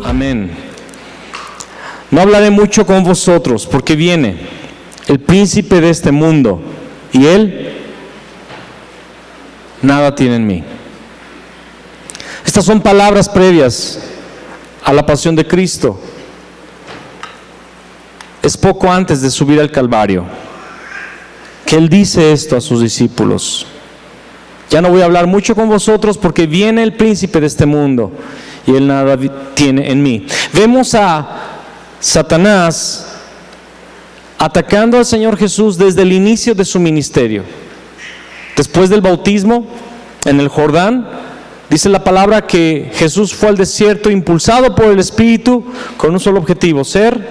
Amén. No hablaré mucho con vosotros, porque viene el príncipe de este mundo, y él nada tiene en mí. Estas son palabras previas a la pasión de Cristo. Es poco antes de subir al Calvario que Él dice esto a sus discípulos. Ya no voy a hablar mucho con vosotros porque viene el príncipe de este mundo y él nada tiene en mí. Vemos a Satanás atacando al Señor Jesús desde el inicio de su ministerio. Después del bautismo en el Jordán, dice la palabra que Jesús fue al desierto impulsado por el Espíritu con un solo objetivo: ser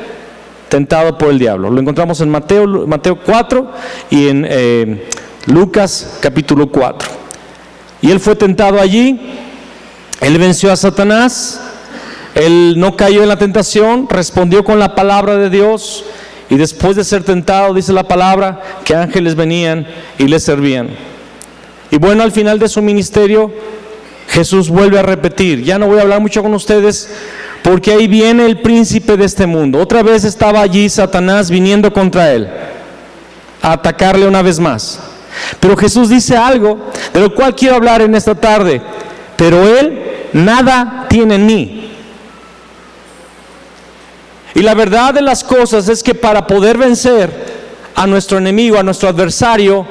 tentado por el diablo. Lo encontramos en Mateo 4 y en Lucas capítulo 4. Y él fue tentado allí, él venció a Satanás, él no cayó en la tentación, respondió con la palabra de Dios, y después de ser tentado, dice la palabra, que ángeles venían y le servían. Y bueno, al final de su ministerio, Jesús vuelve a repetir: ya no voy a hablar mucho con ustedes, porque ahí viene el príncipe de este mundo. Otra vez estaba allí Satanás viniendo contra él, a atacarle una vez más. Pero Jesús dice algo de lo cual quiero hablar en esta tarde: pero él nada tiene en mí. Y la verdad de las cosas es que para poder vencer a nuestro enemigo, a nuestro adversario,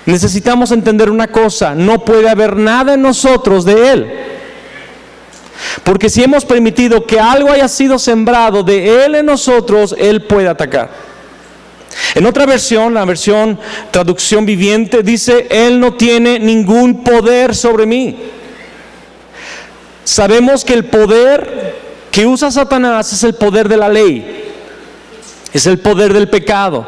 necesitamos entender una cosa: no puede haber nada en nosotros de él. Porque si hemos permitido que algo haya sido sembrado de él en nosotros, él puede atacar. En otra versión, la versión traducción viviente, dice: él no tiene ningún poder sobre mí. Sabemos que el poder que usa Satanás es el poder de la ley, es el poder del pecado.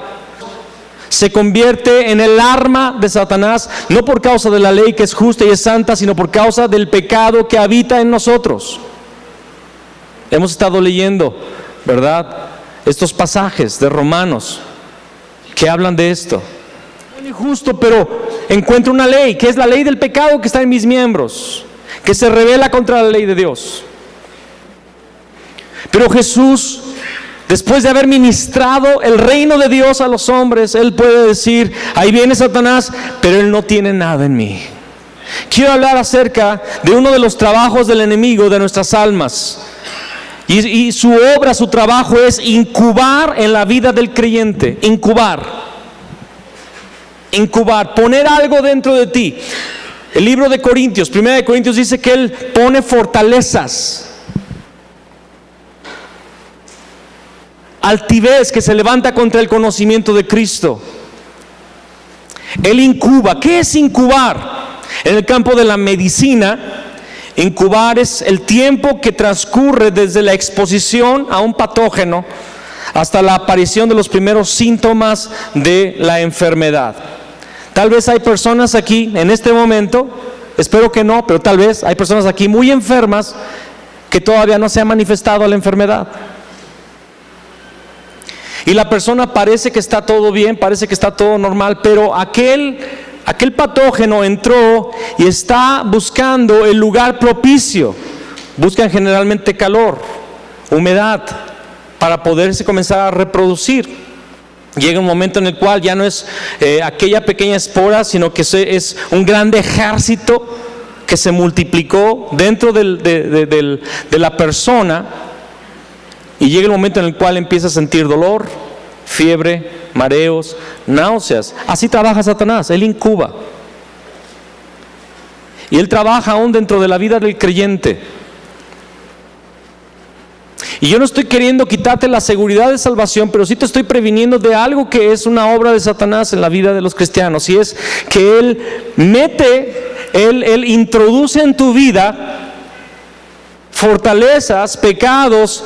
Se convierte en el arma de Satanás, no por causa de la ley que es justa y es santa, sino por causa del pecado que habita en nosotros. Hemos estado leyendo, ¿verdad?, estos pasajes de Romanos que hablan de esto. Es injusto, pero encuentro una ley, que es la ley del pecado que está en mis miembros, que se rebela contra la ley de Dios. Pero Jesús, después de haber ministrado el reino de Dios a los hombres, Él puede decir: ahí viene Satanás, pero él no tiene nada en mí. Quiero hablar acerca de uno de los trabajos del enemigo de nuestras almas. Y su obra, su trabajo es incubar en la vida del creyente. Incubar, poner algo dentro de ti. El libro de Corintios, 1 Corintios, dice que Él pone fortalezas, altivez que se levanta contra el conocimiento de Cristo. Él incuba. ¿Qué es incubar? En el campo de la medicina, incubar es el tiempo que transcurre desde la exposición a un patógeno hasta la aparición de los primeros síntomas de la enfermedad. Tal vez hay personas aquí en este momento, espero que no, pero tal vez hay personas aquí muy enfermas que todavía no se ha manifestado la enfermedad. Y la persona parece que está todo bien, parece que está todo normal, pero aquel patógeno entró y está buscando el lugar propicio. Buscan generalmente calor, humedad, para poderse comenzar a reproducir. Llega un momento en el cual ya no es aquella pequeña espora, sino que es un grande ejército que se multiplicó dentro de la persona. Y llega el momento en el cual empieza a sentir dolor, fiebre, mareos, náuseas. Así trabaja Satanás. Él incuba. Y él trabaja aún dentro de la vida del creyente. Y yo no estoy queriendo quitarte la seguridad de salvación, pero sí te estoy previniendo de algo que es una obra de Satanás en la vida de los cristianos. Y es que él introduce en tu vida fortalezas, pecados,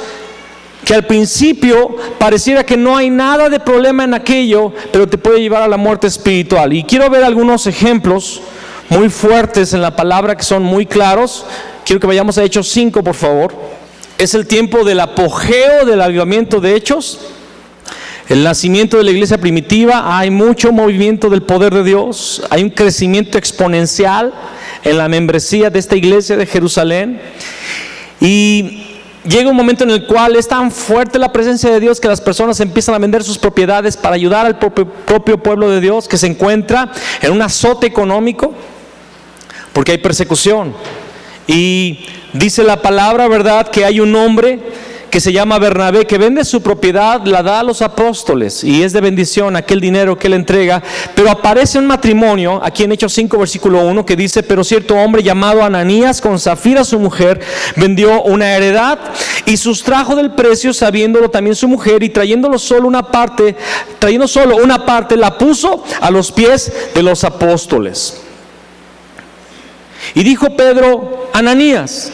que al principio pareciera que no hay nada de problema en aquello, pero te puede llevar a la muerte espiritual. Y quiero ver algunos ejemplos muy fuertes en la palabra que son muy claros. Quiero que vayamos a Hechos 5, por favor. Es el tiempo del apogeo del avivamiento de Hechos, el nacimiento de la iglesia primitiva. Hay mucho movimiento del poder de Dios, hay un crecimiento exponencial en la membresía de esta iglesia de Jerusalén, y llega un momento en el cual es tan fuerte la presencia de Dios que las personas empiezan a vender sus propiedades para ayudar al propio pueblo de Dios, que se encuentra en un azote económico porque hay persecución. Y dice la palabra, ¿verdad?, que hay un hombre que se llama Bernabé, que vende su propiedad, la da a los apóstoles, y es de bendición aquel dinero que él entrega. Pero aparece un matrimonio, aquí en Hechos 5, versículo 1, que dice: pero cierto hombre llamado Ananías, con Zafira su mujer, vendió una heredad y sustrajo del precio, sabiéndolo también su mujer, y trayendo solo una parte, la puso a los pies de los apóstoles. Y dijo Pedro: Ananías,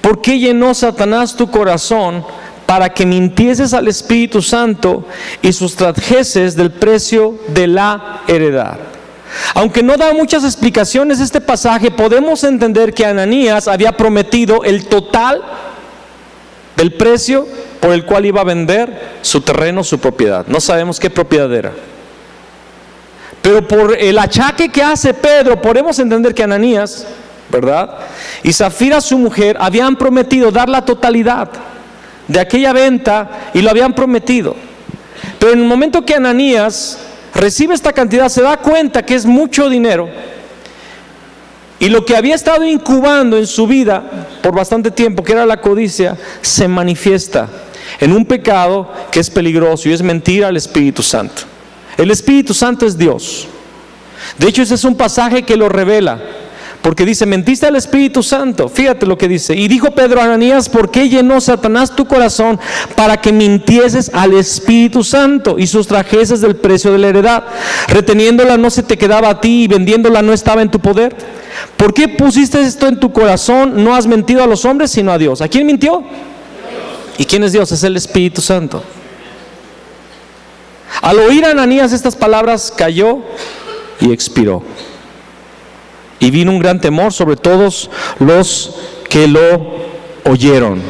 ¿por qué llenó Satanás tu corazón para que mintieses al Espíritu Santo y sustrajeses del precio de la heredad? Aunque no da muchas explicaciones este pasaje, podemos entender que Ananías había prometido el total del precio por el cual iba a vender su terreno, su propiedad. No sabemos qué propiedad era, pero por el achaque que hace Pedro, podemos entender que Ananías, ¿verdad?, y Zafira su mujer habían prometido dar la totalidad de aquella venta, y lo habían prometido. Pero en el momento que Ananías recibe esta cantidad, se da cuenta que es mucho dinero, y lo que había estado incubando en su vida por bastante tiempo, que era la codicia, se manifiesta en un pecado que es peligroso, y es mentir al Espíritu Santo. El Espíritu Santo es Dios. De hecho, ese es un pasaje que lo revela, porque dice: mentiste al Espíritu Santo. Fíjate lo que dice: y dijo Pedro a Ananías: ¿por qué llenó Satanás tu corazón para que mintieses al Espíritu Santo y sustrajeses del precio de la heredad? Reteniéndola no se te quedaba a ti, y vendiéndola no estaba en tu poder. ¿Por qué pusiste esto en tu corazón? No has mentido a los hombres, sino a Dios. ¿A quién mintió? Dios. ¿Y quién es Dios? Es el Espíritu Santo. Al oír a Ananías estas palabras, cayó y expiró. Y vino un gran temor sobre todos los que lo oyeron.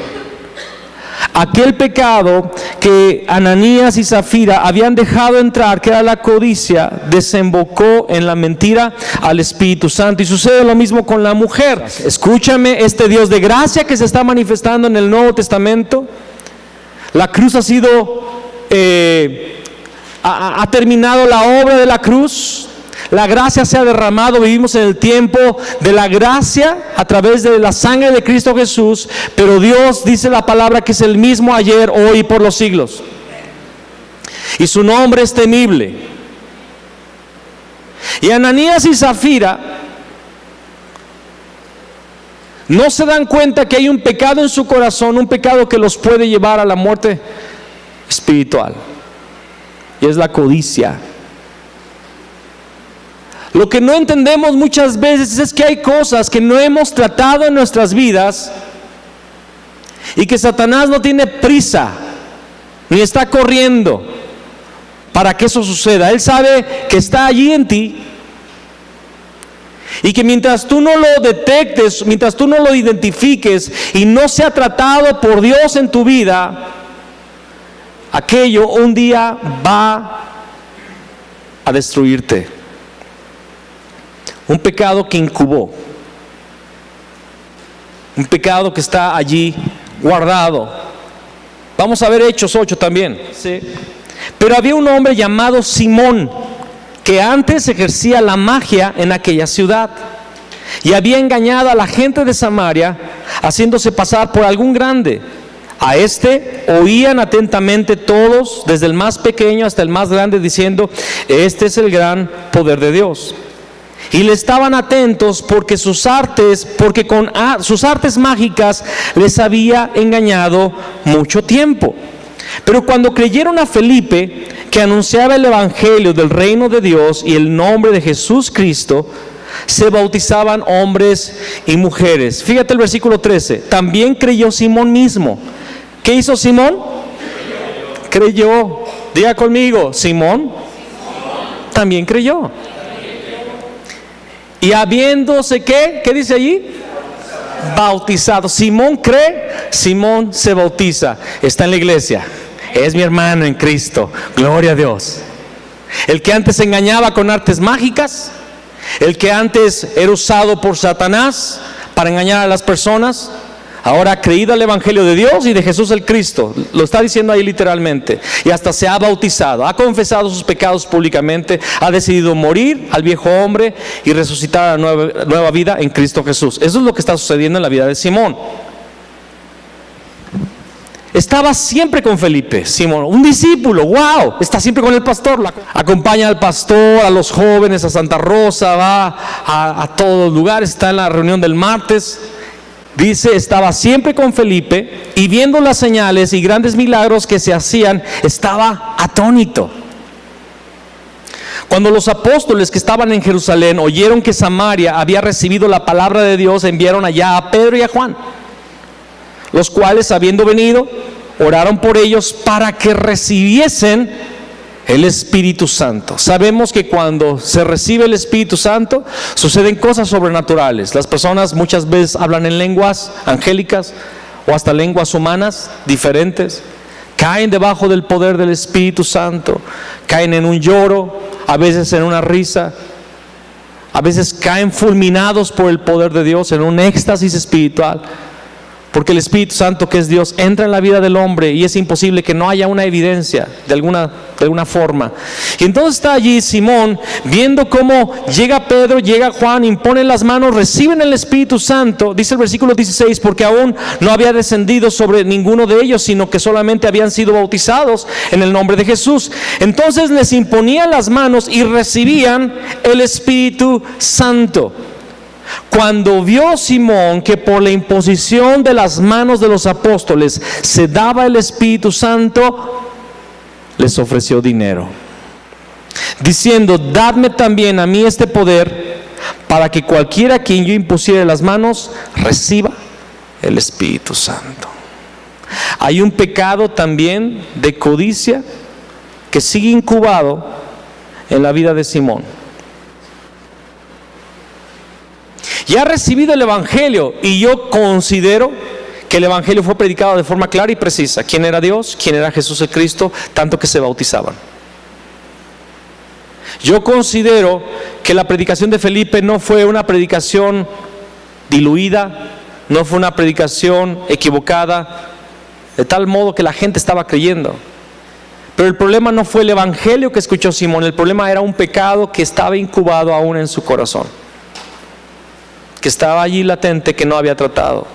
Aquel pecado que Ananías y Zafira habían dejado entrar, que era la codicia, desembocó en la mentira al Espíritu Santo. Y sucede lo mismo con la mujer. Escúchame, este Dios de gracia que se está manifestando en el Nuevo Testamento, la cruz ha sido... ha terminado la obra de la cruz. La gracia se ha derramado. Vivimos en el tiempo de la gracia a través de la sangre de Cristo Jesús. Pero Dios, dice la palabra, que es el mismo ayer, hoy y por los siglos. Y su nombre es temible. Y Ananías y Zafira no se dan cuenta que hay un pecado en su corazón, un pecado que los puede llevar a la muerte espiritual. Y es la codicia. Lo que no entendemos muchas veces es que hay cosas que no hemos tratado en nuestras vidas, y que Satanás no tiene prisa ni está corriendo para que eso suceda. Él sabe que está allí en ti, y que mientras tú no lo detectes, mientras tú no lo identifiques y no sea tratado por Dios en tu vida, aquello un día va a destruirte. Un pecado que incubó, un pecado que está allí guardado. Vamos a ver Hechos 8 también. Sí. Pero había un hombre llamado Simón, que antes ejercía la magia en aquella ciudad, y había engañado a la gente de Samaria, haciéndose pasar por algún grande. A este oían atentamente todos, desde el más pequeño hasta el más grande, diciendo: este es el gran poder de Dios. Y le estaban atentos porque con sus artes mágicas les había engañado mucho tiempo. Pero cuando creyeron a Felipe, que anunciaba el evangelio del reino de Dios y el nombre de Jesús Cristo, se bautizaban hombres y mujeres. Fíjate el versículo 13. También creyó Simón mismo. ¿Qué hizo Simón? Creyó. Diga conmigo, Simón también creyó. Y habiéndose, ¿qué dice allí? Bautizado. Simón cree, Simón se bautiza. Está en la iglesia. Es mi hermano en Cristo. Gloria a Dios. El que antes engañaba con artes mágicas, el que antes era usado por Satanás para engañar a las personas, ahora ha creído al Evangelio de Dios y de Jesús el Cristo. Lo está diciendo ahí literalmente. Y hasta se ha bautizado, ha confesado sus pecados públicamente, ha decidido morir al viejo hombre y resucitar a la nueva vida en Cristo Jesús. Eso es lo que está sucediendo en la vida de Simón. Estaba siempre con Felipe, Simón, un discípulo, wow, está siempre con el pastor, acompaña al pastor, a los jóvenes, a Santa Rosa, va a todos los lugares, está en la reunión del martes. Dice, estaba siempre con Felipe y viendo las señales y grandes milagros que se hacían, estaba atónito. Cuando los apóstoles que estaban en Jerusalén oyeron que Samaria había recibido la palabra de Dios, enviaron allá a Pedro y a Juan, los cuales, habiendo venido, oraron por ellos para que recibiesen el Espíritu Santo. Sabemos que cuando se recibe el Espíritu Santo suceden cosas sobrenaturales. Las personas muchas veces hablan en lenguas angélicas o hasta lenguas humanas diferentes. Caen debajo del poder del Espíritu Santo. Caen en un lloro, a veces en una risa. A veces caen fulminados por el poder de Dios en un éxtasis espiritual. Porque el Espíritu Santo, que es Dios, entra en la vida del hombre y es imposible que no haya una evidencia de alguna forma. Y entonces está allí Simón viendo cómo llega Pedro, llega Juan, imponen las manos, reciben el Espíritu Santo. Dice el versículo 16, porque aún no había descendido sobre ninguno de ellos, sino que solamente habían sido bautizados en el nombre de Jesús. Entonces les imponían las manos y recibían el Espíritu Santo. Cuando vio Simón que por la imposición de las manos de los apóstoles se daba el Espíritu Santo, les ofreció dinero, diciendo, dadme también a mí este poder, para que cualquiera a quien yo impusiere las manos reciba el Espíritu Santo. Hay un pecado también de codicia que sigue incubado en la vida de Simón. Ya ha recibido el Evangelio y yo considero que el Evangelio fue predicado de forma clara y precisa. ¿Quién era Dios? ¿Quién era Jesús el Cristo? Tanto que se bautizaban. Yo considero que la predicación de Felipe no fue una predicación diluida, no fue una predicación equivocada, de tal modo que la gente estaba creyendo. Pero el problema no fue el Evangelio que escuchó Simón, el problema era un pecado que estaba incubado aún en su corazón, que estaba allí latente, que no había tratado.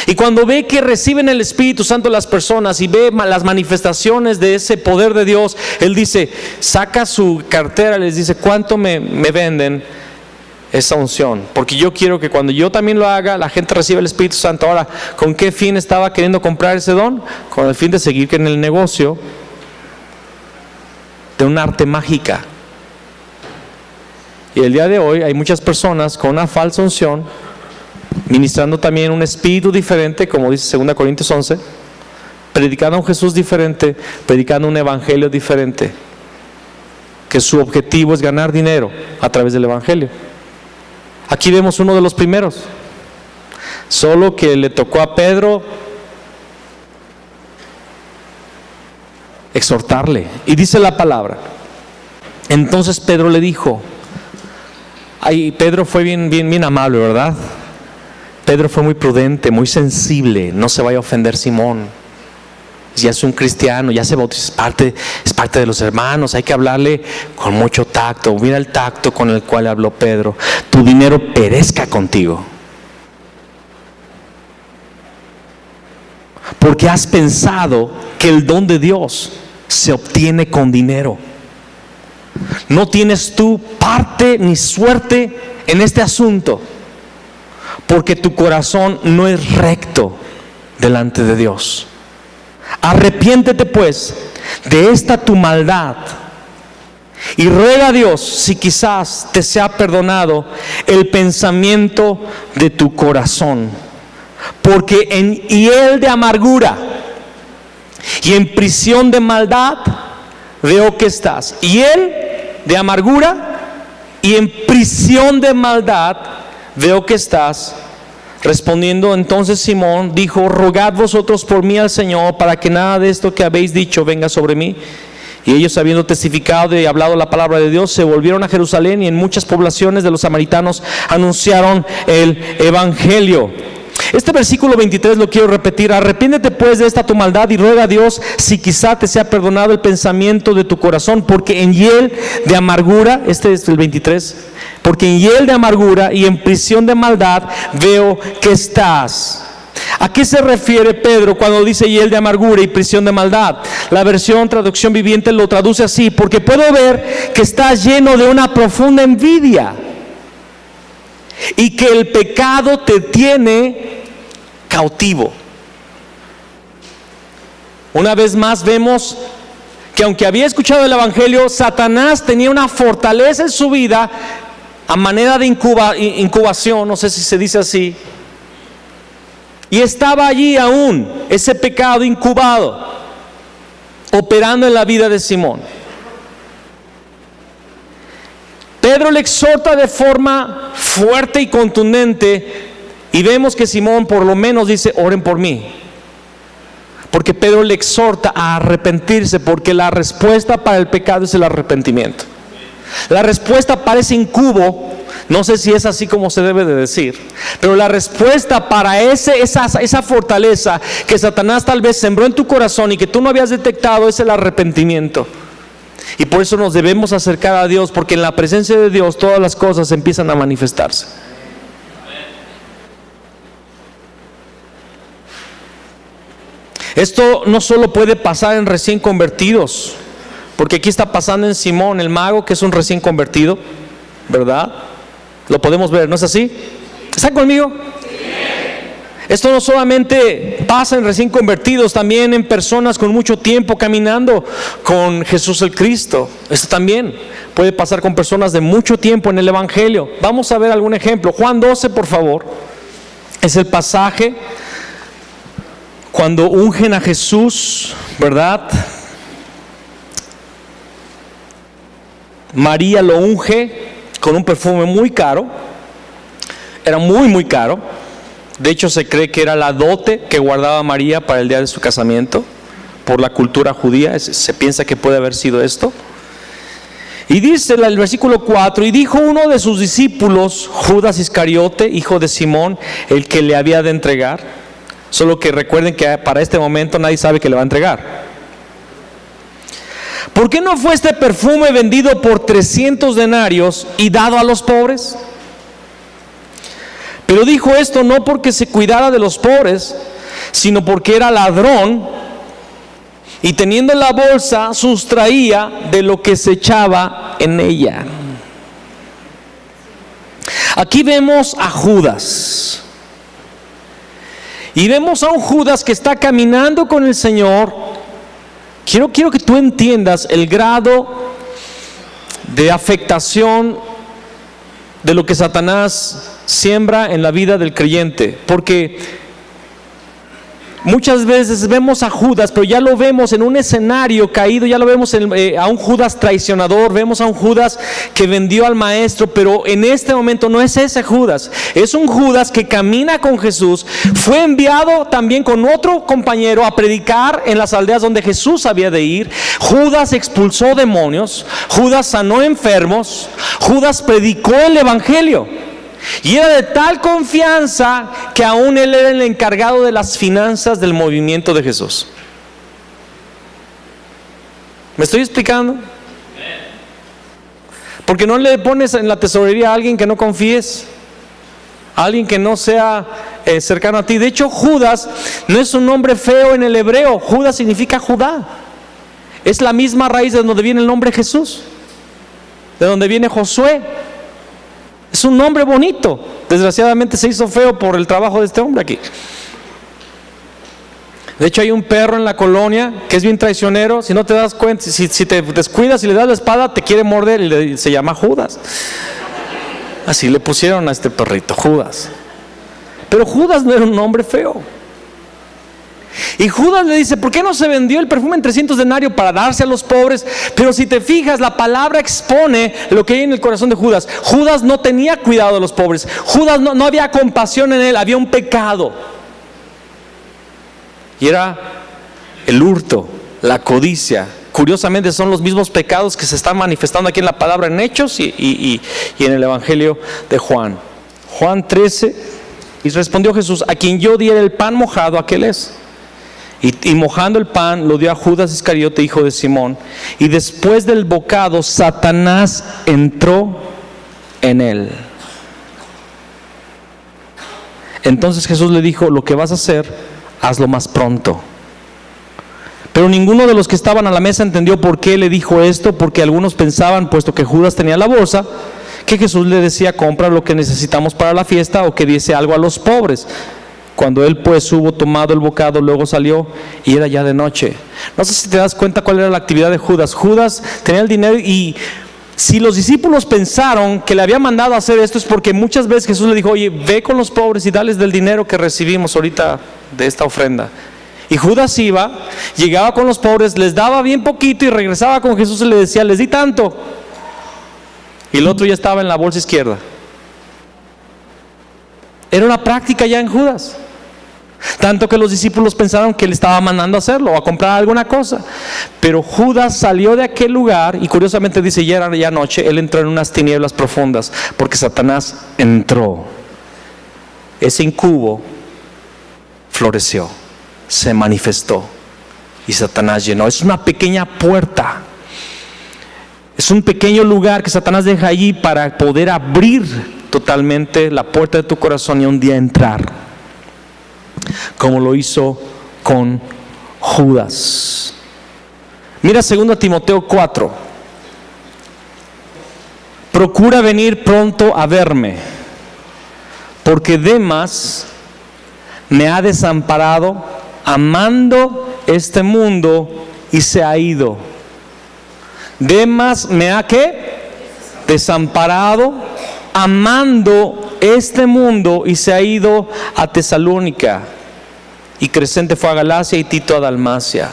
Y cuando ve que reciben el Espíritu Santo las personas y ve las manifestaciones de ese poder de Dios, él dice, saca su cartera, les dice, ¿cuánto me venden esa unción? Porque yo quiero que cuando yo también lo haga, la gente reciba el Espíritu Santo. Ahora, ¿con qué fin estaba queriendo comprar ese don? Con el fin de seguir en el negocio de un arte mágica. Y el día de hoy hay muchas personas con una falsa unción, ministrando también un espíritu diferente, como dice 2 Corintios 11, predicando a un Jesús diferente, predicando un evangelio diferente, que su objetivo es ganar dinero a través del evangelio. Aquí vemos uno de los primeros, solo que le tocó a Pedro exhortarle, y dice la palabra, entonces Pedro le dijo, Pedro fue bien amable, ¿verdad? Pedro fue muy prudente, muy sensible. No se vaya a ofender Simón. Ya es un cristiano, ya se bautizó, es parte de los hermanos. Hay que hablarle con mucho tacto. Mira el tacto con el cual habló Pedro. Tu dinero perezca contigo, porque has pensado que el don de Dios se obtiene con dinero. No tienes tú parte ni suerte en este asunto, porque tu corazón no es recto delante de Dios. Arrepiéntete pues de esta tu maldad y ruega a Dios si quizás te sea perdonado el pensamiento de tu corazón, porque en hiel de amargura y en prisión de maldad veo que estás. Hiel de amargura y en prisión de maldad veo que estás. Respondiendo entonces Simón dijo: rogad vosotros por mí al Señor, para que nada de esto que habéis dicho venga sobre mí. Y ellos, habiendo testificado y hablado la palabra de Dios, se volvieron a Jerusalén, y en muchas poblaciones de los samaritanos anunciaron el evangelio. Este versículo 23 lo quiero repetir: arrepiéntete pues de esta tu maldad y ruega a Dios si quizá te sea perdonado el pensamiento de tu corazón, porque en hiel de amargura, este es el 23, porque en hiel de amargura y en prisión de maldad veo que estás. ¿A qué se refiere Pedro cuando dice hiel de amargura y prisión de maldad? La versión Traducción Viviente lo traduce así: porque puedo ver que estás lleno de una profunda envidia y que el pecado te tiene cautivo. Una vez más vemos que aunque había escuchado el evangelio, Satanás tenía una fortaleza en su vida a manera de incubación, no sé si se dice así, y estaba allí aún ese pecado incubado, operando en la vida de Simón. Pedro le exhorta de forma fuerte y contundente, y vemos que Simón por lo menos dice: oren por mí. Porque Pedro le exhorta a arrepentirse, porque la respuesta para el pecado es el arrepentimiento. La respuesta para ese incubo, no sé si es así como se debe de decir, pero la respuesta para esa fortaleza que Satanás tal vez sembró en tu corazón y que tú no habías detectado, es el arrepentimiento. Y por eso nos debemos acercar a Dios, porque en la presencia de Dios todas las cosas empiezan a manifestarse. Esto no solo puede pasar en recién convertidos, porque aquí está pasando en Simón el mago, que es un recién convertido, ¿verdad? Lo podemos ver, ¿no es así? ¿Están conmigo? Esto no solamente pasa en recién convertidos, también en personas con mucho tiempo caminando con Jesús el Cristo. Esto también puede pasar con personas de mucho tiempo en el evangelio. Vamos a ver algún ejemplo. Juan 12, por favor. Es el pasaje cuando ungen a Jesús, ¿verdad? María lo unge con un perfume muy caro. Era muy caro. De hecho, se cree que era la dote que guardaba María para el día de su casamiento, por la cultura judía. Se piensa que puede haber sido esto. Y dice el versículo 4: y dijo uno de sus discípulos, Judas Iscariote, hijo de Simón, el que le había de entregar. Solo que recuerden que para este momento nadie sabe que le va a entregar. ¿Por qué no fue este perfume vendido por 300 denarios y dado a los pobres? Pero dijo esto no porque se cuidara de los pobres, sino porque era ladrón, y teniendo la bolsa sustraía de lo que se echaba en ella. Aquí vemos a Judas, y vemos a un Judas que está caminando con el Señor. Quiero que tú entiendas el grado de afectación de lo que Satanás siembra en la vida del creyente, porque muchas veces vemos a Judas, pero ya lo vemos en un escenario caído, ya lo vemos a un Judas traicionador, vemos a un Judas que vendió al maestro, pero en este momento no es ese Judas, es un Judas que camina con Jesús. Fue enviado también con otro compañero a predicar en las aldeas donde Jesús había de ir. Judas expulsó demonios, Judas sanó enfermos, Judas predicó el evangelio. Y era de tal confianza que aún él era el encargado de las finanzas del movimiento de Jesús. ¿Me estoy explicando? Porque no le pones en la tesorería a alguien que no confíes, a alguien que no sea cercano a ti. De hecho, Judas no es un nombre feo en el hebreo. Judas significa Judá. Es la misma raíz de donde viene el nombre Jesús, de donde viene Josué. Es un nombre bonito. Desgraciadamente se hizo feo por el trabajo de este hombre aquí. De hecho, hay un perro en la colonia que es bien traicionero. Si no te das cuenta, si te descuidas y le das la espada, te quiere morder y se llama Judas. Así le pusieron a este perrito, Judas. Pero Judas no era un hombre feo. Y Judas le dice: ¿por qué no se vendió el perfume en 300 denarios para darse a los pobres? Pero si te fijas, la palabra expone lo que hay en el corazón de Judas. Judas no tenía cuidado de los pobres. Judas no había compasión en él, había un pecado. Y era el hurto, la codicia. Curiosamente son los mismos pecados que se están manifestando aquí en la palabra en Hechos y en el Evangelio de Juan. Juan 13, y respondió Jesús: a quien yo diera el pan mojado, aquel es. Y mojando el pan lo dio a Judas Iscariote, hijo de Simón. Y después del bocado, Satanás entró en él. Entonces Jesús le dijo: lo que vas a hacer, hazlo más pronto. Pero ninguno de los que estaban a la mesa entendió por qué le dijo esto, porque algunos pensaban, puesto que Judas tenía la bolsa, que Jesús le decía: compra lo que necesitamos para la fiesta, o que diese algo a los pobres. Cuando él pues hubo tomado el bocado, luego salió, y era ya de noche. No sé si te das cuenta cuál era la actividad de Judas. Judas tenía el dinero, y si los discípulos pensaron que le había mandado a hacer esto, es porque muchas veces Jesús le dijo: oye, ve con los pobres y dales del dinero que recibimos ahorita de esta ofrenda. Y Judas iba, llegaba con los pobres, les daba bien poquito y regresaba con Jesús y le decía: les di tanto. Y el otro ya estaba en la bolsa izquierda. Era una práctica ya en Judas. Tanto que los discípulos pensaron que le estaba mandando a hacerlo o a comprar alguna cosa. Pero Judas salió de aquel lugar, y curiosamente dice: ya era ya noche. Él entró en unas tinieblas profundas, porque Satanás entró. Ese incubo floreció, se manifestó, y Satanás llenó. Es una pequeña puerta, es un pequeño lugar que Satanás deja allí para poder abrir totalmente la puerta de tu corazón y un día entrar, como lo hizo con Judas. Mira 2 Timoteo 4. Procura venir pronto a verme, porque Demas me ha desamparado, amando este mundo, y se ha ido. Demas me ha ¿qué? Desamparado, amando este mundo, y se ha ido a Tesalónica, y Crescente fue a Galacia, y Tito a Dalmacia.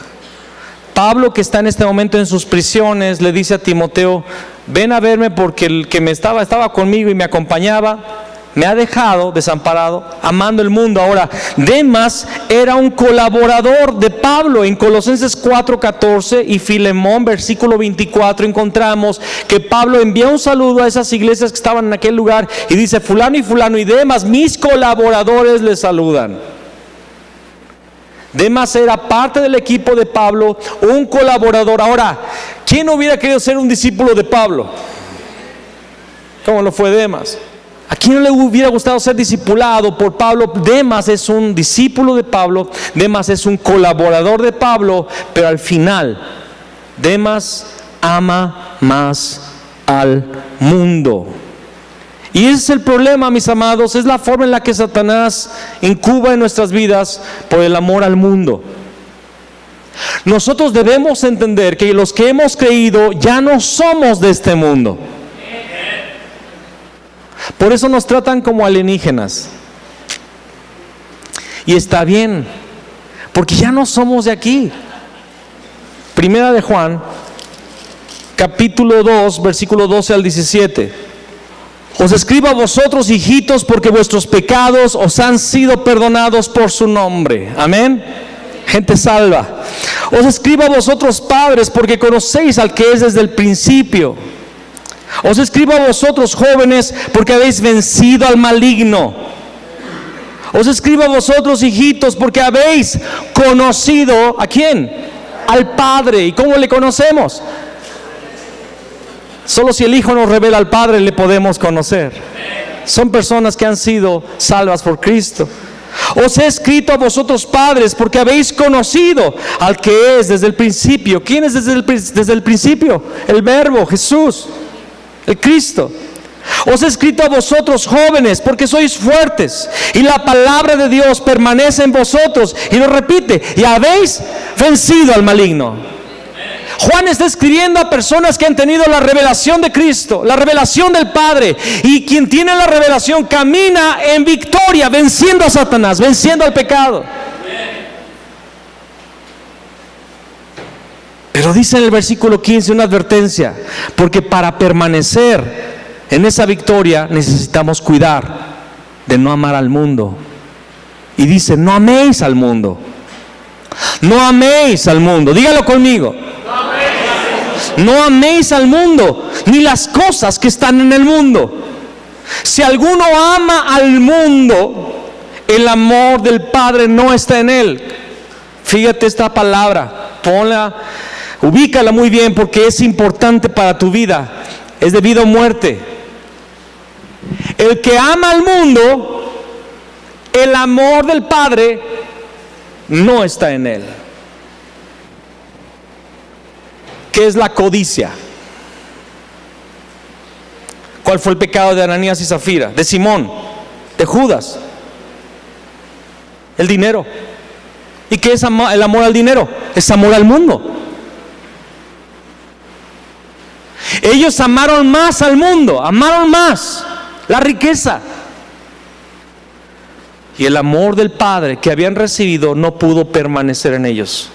Pablo, que está en este momento en sus prisiones, le dice a Timoteo: ven a verme, porque el que estaba conmigo y me acompañaba, me ha dejado desamparado, amando el mundo. Ahora, Demas era un colaborador de Pablo. En Colosenses 4:14 y Filemón, versículo 24, encontramos que Pablo envía un saludo a esas iglesias que estaban en aquel lugar, y dice: fulano y Demas, mis colaboradores, les saludan. Demas era parte del equipo de Pablo, un colaborador. Ahora, ¿quién hubiera querido ser un discípulo de Pablo? ¿Cómo lo fue Demas? ¿A quién no le hubiera gustado ser discipulado por Pablo? Demas es un discípulo de Pablo, Demas es un colaborador de Pablo, pero al final, Demas ama más al mundo. Y ese es el problema, mis amados, es la forma en la que Satanás incuba en nuestras vidas por el amor al mundo. Nosotros debemos entender que los que hemos creído ya no somos de este mundo. Por eso nos tratan como alienígenas. Y está bien, porque ya no somos de aquí. Primera de Juan, capítulo 2, versículo 12 al 17. Os escribo a vosotros, hijitos, porque vuestros pecados os han sido perdonados por su nombre. Amén. Gente salva. Os escribo a vosotros, padres, porque conocéis al que es desde el principio. Os escribo a vosotros, jóvenes, porque habéis vencido al maligno. Os escribo a vosotros, hijitos, porque habéis conocido ¿a quién? Al Padre. ¿Y cómo le conocemos? Solo si el Hijo nos revela al Padre le podemos conocer. Son personas que han sido salvas por Cristo. Os he escrito a vosotros, padres, porque habéis conocido al que es desde el principio. ¿Quién es desde el principio? El Verbo, Jesús, el Cristo. Os he escrito a vosotros jóvenes, porque sois fuertes, y la palabra de Dios permanece en vosotros. Y lo repite: y habéis vencido al maligno. Juan está escribiendo a personas que han tenido la revelación de Cristo, la revelación del Padre. Y quien tiene la revelación camina en victoria, venciendo a Satanás, venciendo al pecado. Pero dice en el versículo 15 una advertencia: porque para permanecer en esa victoria necesitamos cuidar de no amar al mundo. Y dice: no améis al mundo. No améis al mundo. Dígalo conmigo: no améis al mundo, ni las cosas que están en el mundo. Si alguno ama al mundo, el amor del Padre no está en él. Fíjate esta palabra, ponla, ubícala muy bien, porque es importante para tu vida. Es de vida o muerte. El que ama al mundo, el amor del Padre no está en él. ¿Qué es la codicia? ¿Cuál fue el pecado de Ananías y Zafira? De Simón, de Judas. El dinero. ¿Y qué es el amor al dinero? Es amor al mundo. Ellos amaron más al mundo, amaron más la riqueza. Y el amor del Padre que habían recibido no pudo permanecer en ellos.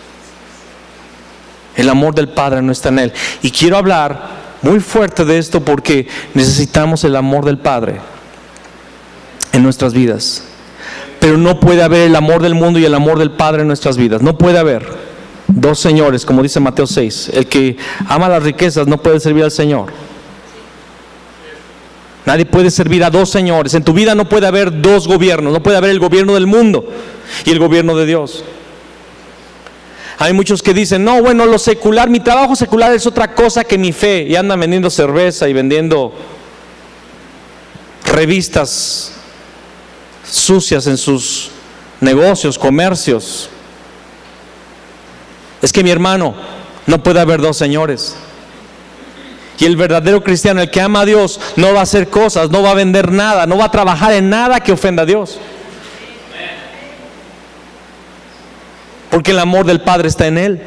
El amor del Padre no está en él. Y quiero hablar muy fuerte de esto, porque necesitamos el amor del Padre en nuestras vidas. Pero no puede haber el amor del mundo y el amor del Padre en nuestras vidas. No puede haber dos señores, como dice Mateo 6. El que ama las riquezas no puede servir al Señor. Nadie puede servir a dos señores. En tu vida no puede haber dos gobiernos. No puede haber el gobierno del mundo y el gobierno de Dios. Hay muchos que dicen: no, bueno, lo secular, mi trabajo secular es otra cosa que mi fe. Y andan vendiendo cerveza y vendiendo revistas sucias en sus negocios, comercios. Es que, mi hermano, no puede haber dos señores. Y el verdadero cristiano, el que ama a Dios, no va a hacer cosas, no va a vender nada, no va a trabajar en nada que ofenda a Dios. Porque el amor del Padre está en él.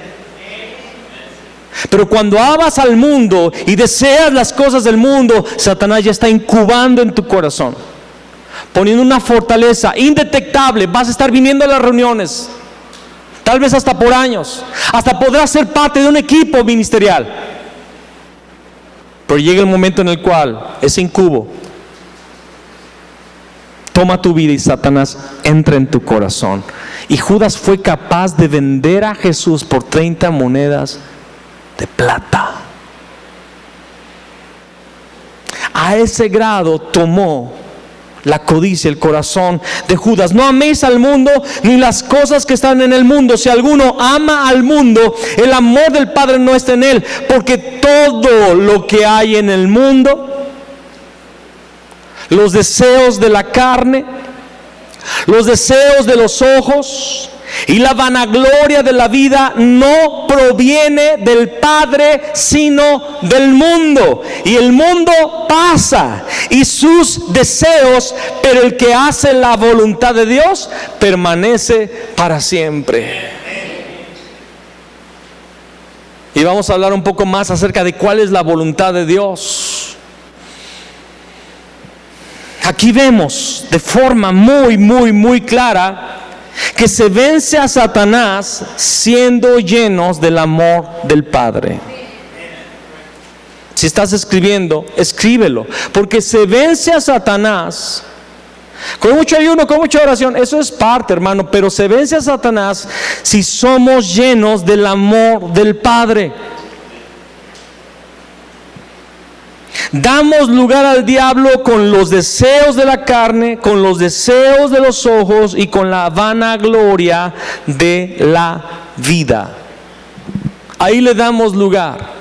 Pero cuando amas al mundo y deseas las cosas del mundo, Satanás ya está incubando en tu corazón, poniendo una fortaleza indetectable. Vas a estar viniendo a las reuniones, tal vez hasta por años, hasta podrás ser parte de un equipo ministerial. Pero llega el momento en el cual ese incubo toma tu vida y Satanás entra en tu corazón. Y Judas fue capaz de vender a Jesús por 30 monedas de plata. A ese grado tomó la codicia el corazón de Judas. No améis al mundo ni las cosas que están en el mundo. Si alguno ama al mundo, el amor del Padre no está en él. Porque todo lo que hay en el mundo, los deseos de la carne, los deseos de los ojos y la vanagloria de la vida, no proviene del Padre, sino del mundo. Y el mundo pasa y sus deseos, pero el que hace la voluntad de Dios permanece para siempre. Y vamos a hablar un poco más acerca de cuál es la voluntad de Dios. Aquí vemos de forma muy clara que se vence a Satanás siendo llenos del amor del Padre. Si estás escribiendo, escríbelo, porque se vence a Satanás con mucho ayuno, con mucha oración. Eso es parte, hermano, pero se vence a Satanás si somos llenos del amor del Padre. Damos lugar al diablo con los deseos de la carne, con los deseos de los ojos y con la vanagloria de la vida. Ahí le damos lugar.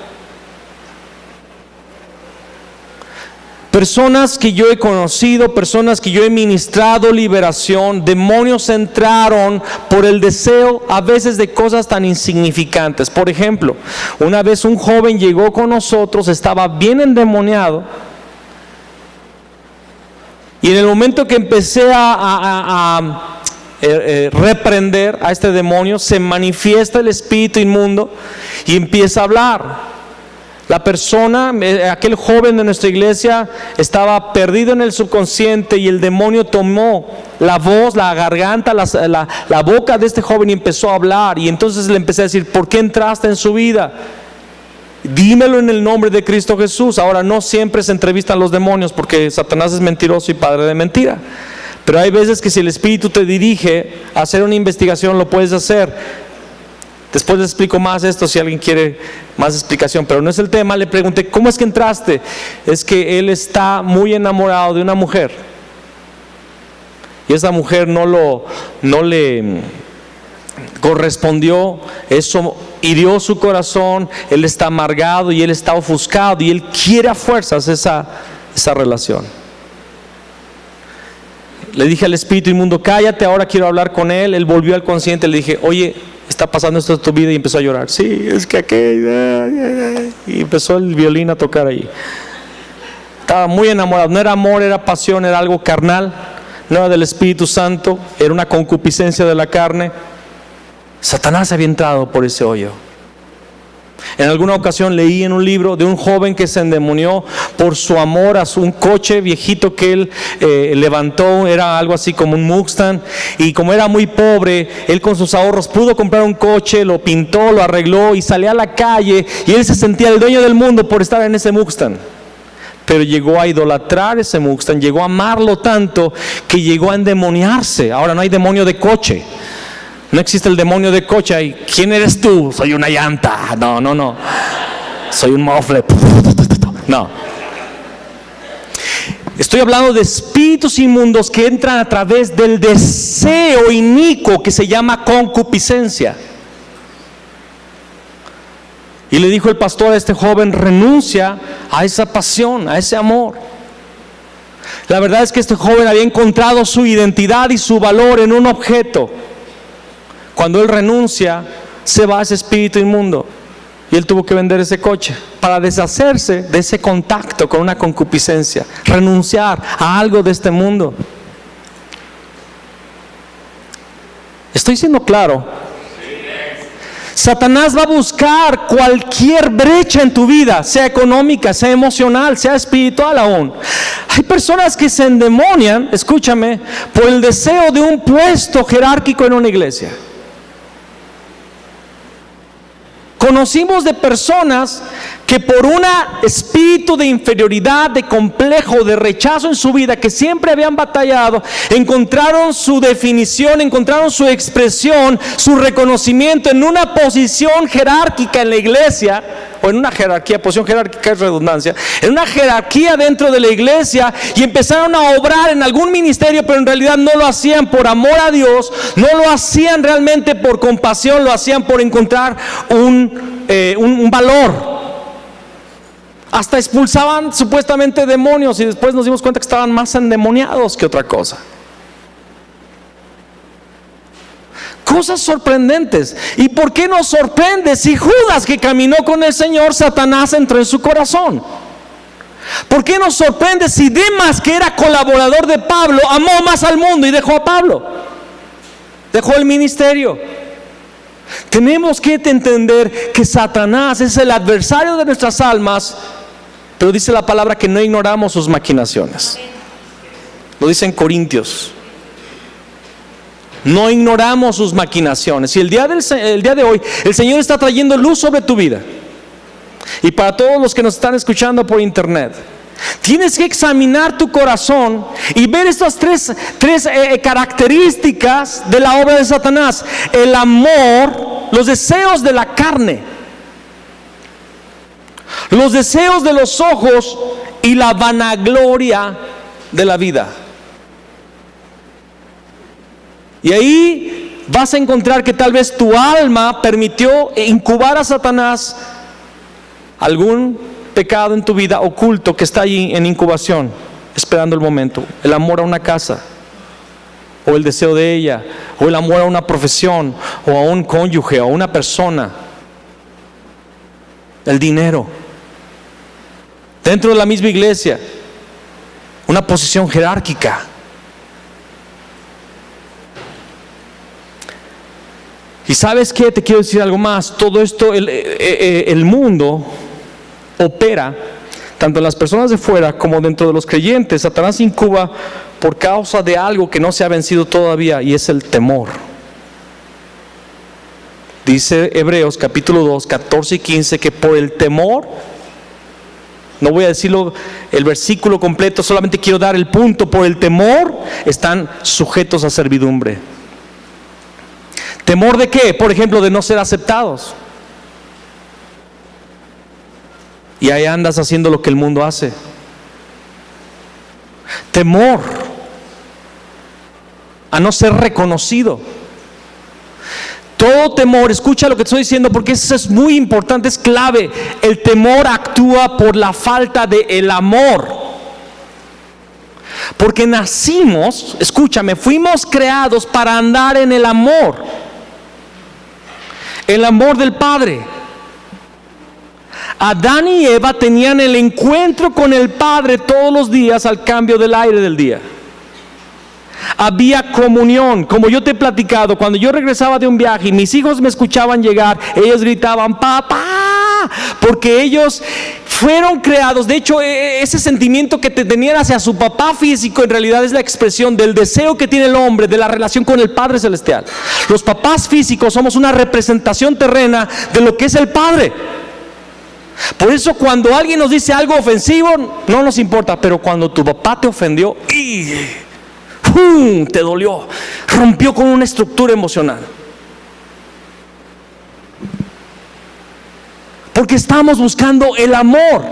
Personas que yo he conocido, personas que yo he ministrado liberación, demonios entraron por el deseo a veces de cosas tan insignificantes. Por ejemplo, una vez un joven llegó con nosotros, estaba bien endemoniado Y en el momento que empecé a reprender a este demonio, se manifiesta el espíritu inmundo y empieza a hablar. La persona, aquel joven de nuestra iglesia, estaba perdido en el subconsciente y el demonio tomó la voz, la garganta, la boca de este joven y empezó a hablar. Y entonces le empecé a decir: ¿por qué entraste en su vida? Dímelo en el nombre de Cristo Jesús. Ahora, no siempre se entrevistan los demonios, porque Satanás es mentiroso y padre de mentira. Pero hay veces que si el Espíritu te dirige a hacer una investigación, lo puedes hacer. Después les explico más esto si alguien quiere más explicación, pero no es el tema. Le pregunté: ¿cómo es que entraste? Es que él está muy enamorado de una mujer, y esa mujer no le correspondió. Eso hirió su corazón. Él está amargado y él está ofuscado y él quiere a fuerzas esa relación. Le dije al espíritu inmundo: cállate, ahora quiero hablar con él. Él volvió al consciente. Le dije: oye, ¿está pasando esto en tu vida? Y empezó a llorar. Sí, es que aquel. Y empezó el violín a tocar ahí. Estaba muy enamorado. No era amor, era pasión, era algo carnal. No era del Espíritu Santo, era una concupiscencia de la carne. Satanás había entrado por ese hoyo. En alguna ocasión leí en un libro de un joven que se endemonió por su amor a un coche viejito que él levantó. Era algo así como un Mustang, y como era muy pobre, él con sus ahorros pudo comprar un coche, lo pintó, lo arregló y salía a la calle, y él se sentía el dueño del mundo por estar en ese Mustang. Pero llegó a idolatrar ese Mustang, llegó a amarlo tanto que llegó a endemoniarse. Ahora no hay demonio de coche. No existe el demonio de coche. ¿Y quién eres tú? Soy una llanta. No. Soy un mofle. No. Estoy hablando de espíritus inmundos que entran a través del deseo inicuo que se llama concupiscencia. Y le dijo el pastor a este joven: renuncia a esa pasión, a ese amor. La verdad es que este joven había encontrado su identidad y su valor en un objeto. Cuando él renuncia, se va a ese espíritu inmundo, y él tuvo que vender ese coche para deshacerse de ese contacto con una concupiscencia, renunciar a algo de este mundo. ¿Estoy siendo claro? Satanás va a buscar cualquier brecha en tu vida, sea económica, sea emocional, sea espiritual aún. Hay personas que se endemonian, escúchame, por el deseo de un puesto jerárquico en una iglesia. Conocimos de personas que por un espíritu de inferioridad, de complejo, de rechazo en su vida, que siempre habían batallado, encontraron su definición, encontraron su expresión, su reconocimiento en una posición jerárquica en la iglesia, o en una jerarquía. Posición jerárquica es redundancia, en una jerarquía dentro de la iglesia, y empezaron a obrar en algún ministerio, pero en realidad no lo hacían por amor a Dios, no lo hacían realmente por compasión, lo hacían por encontrar un valor. Hasta expulsaban supuestamente demonios, y después nos dimos cuenta que estaban más endemoniados que otra cosa. Cosas sorprendentes. ¿Y por qué nos sorprende? Si Judas, que caminó con el Señor, Satanás entró en su corazón. ¿Por qué nos sorprende si Demas, que era colaborador de Pablo, amó más al mundo y dejó a Pablo? Dejó el ministerio. Tenemos que entender que Satanás es el adversario de nuestras almas, pero dice la palabra que no ignoramos sus maquinaciones. Lo dice en Corintios. No ignoramos sus maquinaciones. Y el día de hoy el Señor está trayendo luz sobre tu vida. Y para todos los que nos están escuchando por internet, tienes que examinar tu corazón y ver estas tres características de la obra de Satanás: el amor, los deseos de la carne, los deseos de los ojos y la vanagloria de la vida. Y ahí vas a encontrar que tal vez tu alma permitió incubar a Satanás algún pecado en tu vida oculto que está ahí en incubación, esperando el momento. El amor a una casa, o el deseo de ella, o el amor a una profesión, o a un cónyuge, o a una persona. El dinero. Dentro de la misma iglesia, una posición jerárquica. Y ¿sabes qué? Te quiero decir algo más. Todo esto, el mundo opera tanto en las personas de fuera como dentro de los creyentes. Satanás incuba por causa de algo que no se ha vencido todavía, y es el temor. Dice Hebreos capítulo 2, 14 y 15 que por el temor, no voy a decirlo el versículo completo, solamente quiero dar el punto, por el temor están sujetos a servidumbre. ¿Temor de qué? Por ejemplo, de no ser aceptados. Y ahí andas haciendo lo que el mundo hace. Temor a no ser reconocido. Todo temor, escucha lo que estoy diciendo porque eso es muy importante, es clave. El temor actúa por la falta de el amor. Porque nacimos, escúchame, fuimos creados para andar en el amor. El amor del Padre. Adán y Eva tenían el encuentro con el Padre todos los días al cambio del aire del día. Había comunión, como yo te he platicado. Cuando yo regresaba de un viaje y mis hijos me escuchaban llegar, ellos gritaban papá, porque ellos fueron creados. De hecho, ese sentimiento que te tenían hacia su papá físico en realidad es la expresión del deseo que tiene el hombre de la relación con el Padre Celestial. Los papás físicos somos una representación terrena de lo que es el Padre. Por eso cuando alguien nos dice algo ofensivo no nos importa, pero cuando tu papá te ofendió y te dolió, rompió con una estructura emocional. Porque estamos buscando el amor.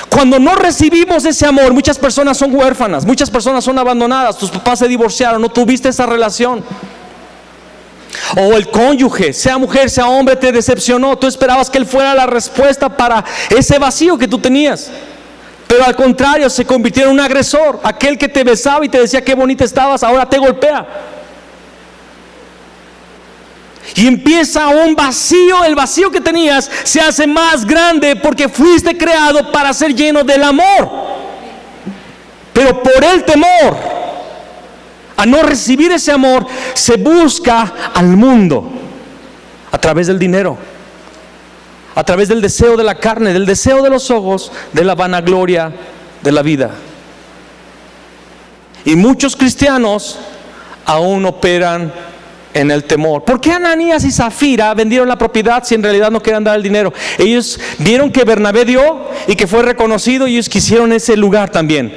Cuando no recibimos ese amor, muchas personas son huérfanas, muchas personas son abandonadas, tus papás se divorciaron, no tuviste esa relación. O el cónyuge, sea mujer, sea hombre, te decepcionó. Tú esperabas que él fuera la respuesta para ese vacío que tú tenías, pero al contrario se convirtió en un agresor. Aquel que te besaba y te decía qué bonita estabas, ahora te golpea. Y empieza un vacío. El vacío que tenías se hace más grande porque fuiste creado para ser lleno del amor. Pero por el temor a no recibir ese amor, se busca al mundo a través del dinero, a través del deseo de la carne, del deseo de los ojos, de la vanagloria de la vida. Y muchos cristianos aún operan en el temor. ¿Por qué Ananías y Zafira vendieron la propiedad si en realidad no querían dar el dinero? Ellos vieron que Bernabé dio y que fue reconocido, y ellos quisieron ese lugar también,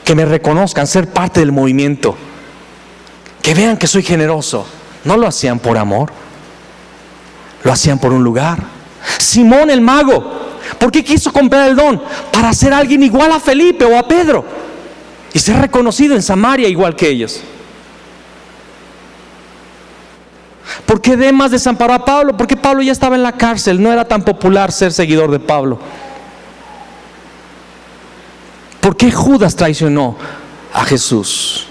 que me reconozcan, ser parte del movimiento, que vean que soy generoso. No lo hacían por amor, lo hacían por un lugar. Simón el mago, ¿por qué quiso comprar el don? Para ser alguien igual a Felipe o a Pedro y ser reconocido en Samaria igual que ellos. ¿Por qué Demas desamparó a Pablo? Porque Pablo ya estaba en la cárcel, no era tan popular ser seguidor de Pablo. ¿Por qué Judas traicionó a Jesús?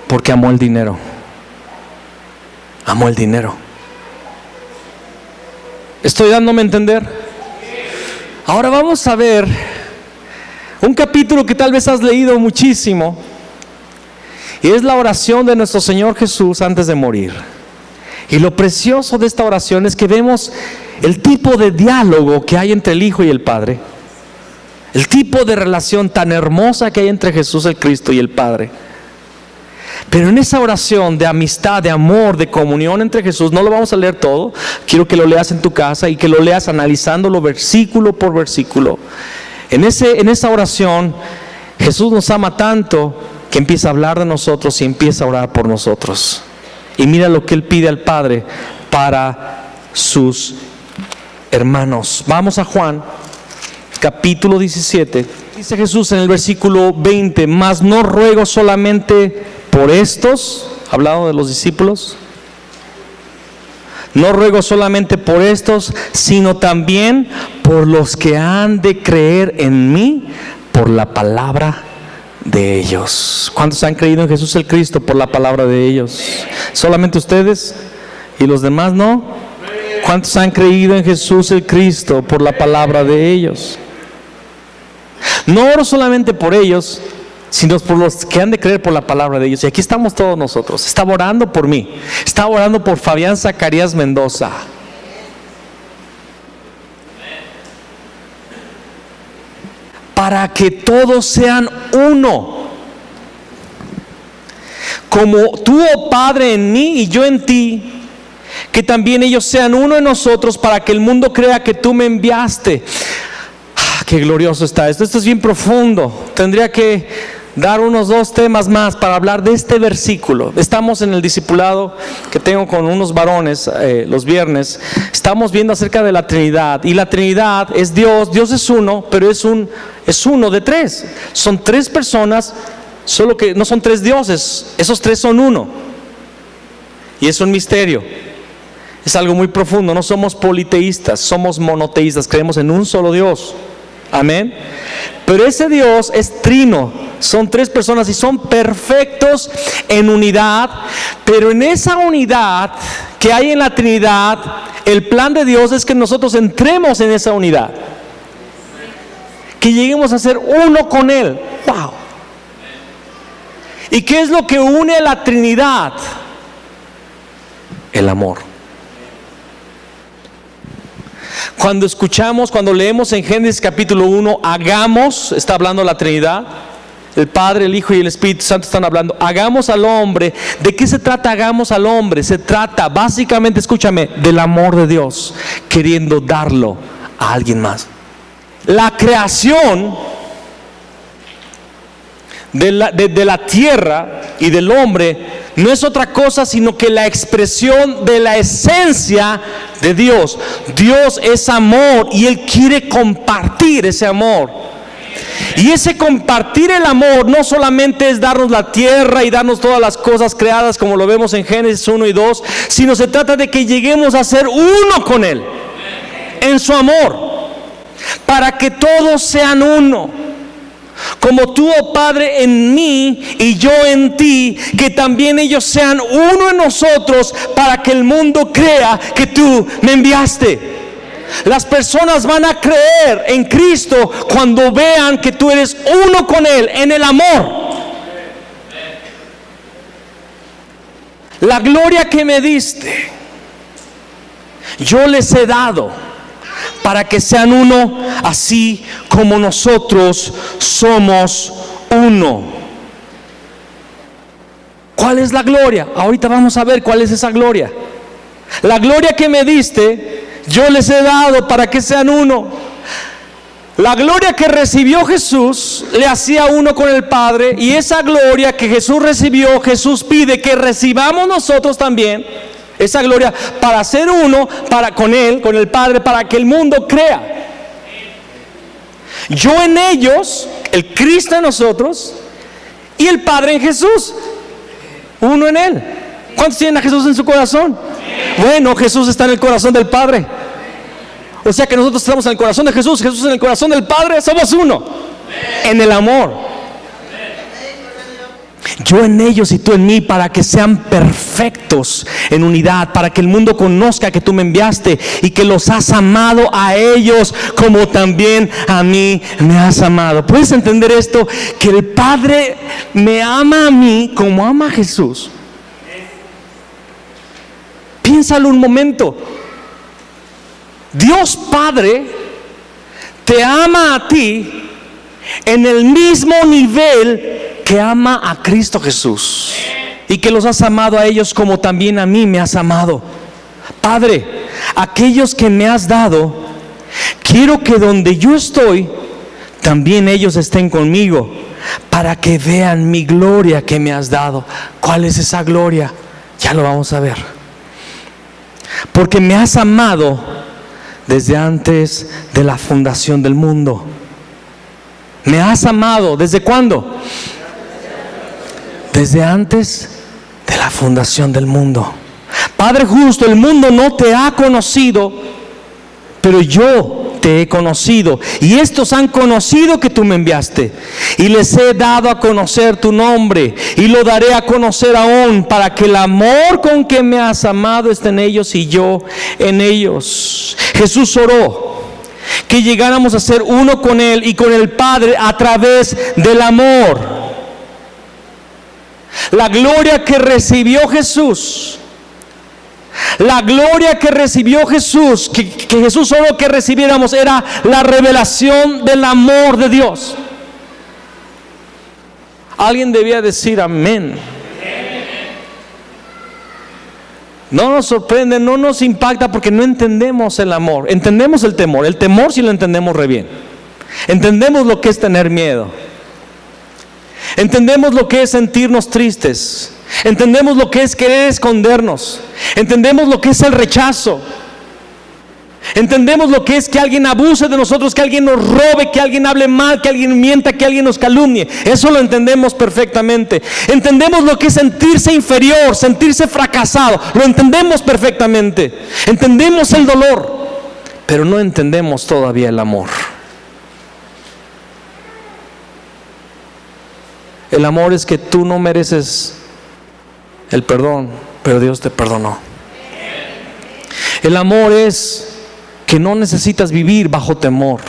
Porque amó el dinero. Amó el dinero. ¿Estoy dándome a entender? Ahora vamos a ver un capítulo que tal vez has leído muchísimo, y es la oración de nuestro Señor Jesús antes de morir. Y lo precioso de esta oración es que vemos el tipo de diálogo que hay entre el Hijo y el Padre, el tipo de relación tan hermosa que hay entre Jesús el Cristo y el Padre. Pero en esa oración de amistad, de amor, de comunión entre Jesús, no lo vamos a leer todo. Quiero que lo leas en tu casa y que lo leas analizándolo versículo por versículo. En esa oración, Jesús nos ama tanto que empieza a hablar de nosotros y empieza a orar por nosotros. Y mira lo que Él pide al Padre para sus hermanos. Vamos a Juan, capítulo 17. Dice Jesús en el versículo 20: mas no ruego solamente por estos, hablando de los discípulos, no ruego solamente por estos, sino también por los que han de creer en mí por la palabra de ellos. ¿Cuántos han creído en Jesús el Cristo por la palabra de ellos? ¿Solamente ustedes? ¿Y los demás no? ¿Cuántos han creído en Jesús el Cristo por la palabra de ellos? No oro solamente por ellos, sino por los que han de creer por la palabra de ellos. Y aquí estamos todos nosotros. Estaba orando por mí. Estaba orando por Fabián Zacarías Mendoza. Para que todos sean uno. Como tú, oh Padre, en mí y yo en ti, que también ellos sean uno en nosotros, para que el mundo crea que tú me enviaste. Qué glorioso está esto. Esto es bien profundo. Tendría que dar unos 2 temas más para hablar de este versículo. Estamos en el discipulado que tengo con unos varones los viernes. Estamos viendo acerca de la Trinidad. Y la Trinidad es Dios. Dios es uno, pero es uno de 3. Son 3 personas, solo que no son 3 dioses. Esos 3 son uno. Y es un misterio. Es algo muy profundo. No somos politeístas, somos monoteístas. Creemos en un solo Dios. Amén. Pero ese Dios es trino. Son 3 personas y son perfectos en unidad. Pero en esa unidad que hay en la Trinidad, el plan de Dios es que nosotros entremos en esa unidad. Que lleguemos a ser uno con Él. ¡Wow! ¿Y qué es lo que une a la Trinidad? El amor. Cuando leemos en Génesis capítulo 1, hagamos, está hablando la Trinidad, el Padre, el Hijo y el Espíritu Santo están hablando, hagamos al hombre. ¿De qué se trata hagamos al hombre? Se trata básicamente, escúchame, del amor de Dios, queriendo darlo a alguien más. La creación de la tierra y del hombre no es otra cosa sino que la expresión de la esencia de Dios. Dios es amor y Él quiere compartir ese amor. Y ese compartir el amor no solamente es darnos la tierra y darnos todas las cosas creadas como lo vemos en Génesis 1 y 2, sino se trata de que lleguemos a ser uno con Él en su amor, para que todos sean uno. Como tú, oh Padre, en mí y yo en ti, que también ellos sean uno en nosotros, para que el mundo crea que tú me enviaste. Las personas van a creer en Cristo cuando vean que tú eres uno con Él en el amor. La gloria que me diste, yo les he dado, para que sean uno, así como nosotros somos uno. ¿Cuál es la gloria? Ahorita vamos a ver cuál es esa gloria. La gloria que me diste, yo les he dado para que sean uno. La gloria que recibió Jesús le hacía uno con el Padre, y esa gloria que Jesús recibió, Jesús pide que recibamos nosotros también. Esa gloria para ser uno con Él, con el Padre, para que el mundo crea. Yo en ellos, el Cristo en nosotros y el Padre en Jesús. Uno en Él. ¿Cuántos tienen a Jesús en su corazón? Bueno, Jesús está en el corazón del Padre. O sea que nosotros estamos en el corazón de Jesús, Jesús en el corazón del Padre. Somos uno en el amor. Yo en ellos y tú en mí, para que sean perfectos en unidad, para que el mundo conozca que tú me enviaste y que los has amado a ellos como también a mí me has amado. ¿Puedes entender esto? Que el Padre me ama a mí como ama a Jesús. Piénsalo un momento. Dios Padre te ama a ti en el mismo nivel que ama a Cristo Jesús, y que los has amado a ellos como también a mí me has amado. Padre, aquellos que me has dado, quiero que donde yo estoy, también ellos estén conmigo, para que vean mi gloria que me has dado. ¿Cuál es esa gloria? Ya lo vamos a ver. Porque me has amado desde antes de la fundación del mundo. Me has amado, ¿desde cuándo? Desde antes de la fundación del mundo. Padre justo, el mundo no te ha conocido, pero yo te he conocido, y estos han conocido que tú me enviaste, y les he dado a conocer tu nombre, y lo daré a conocer aún, para que el amor con que me has amado esté en ellos y yo en ellos. Jesús oró que llegáramos a ser uno con Él y con el Padre a través del amor. La gloria que recibió Jesús, la gloria que recibió Jesús, que Jesús solo que recibiéramos, era la revelación del amor de Dios. Alguien debía decir amén. No nos sorprende, no nos impacta porque no entendemos el amor. Entendemos el temor. El temor sí lo entendemos re bien. Entendemos lo que es tener miedo. Entendemos lo que es sentirnos tristes. Entendemos lo que es querer escondernos. Entendemos lo que es el rechazo. Entendemos lo que es que alguien abuse de nosotros, que alguien nos robe, que alguien hable mal, que alguien mienta, que alguien nos calumnie. Eso lo entendemos perfectamente. Entendemos lo que es sentirse inferior, sentirse fracasado. Lo entendemos perfectamente. Entendemos el dolor, pero no entendemos todavía el amor. El amor es que tú no mereces el perdón, pero Dios te perdonó. El amor es que no necesitas vivir bajo temor,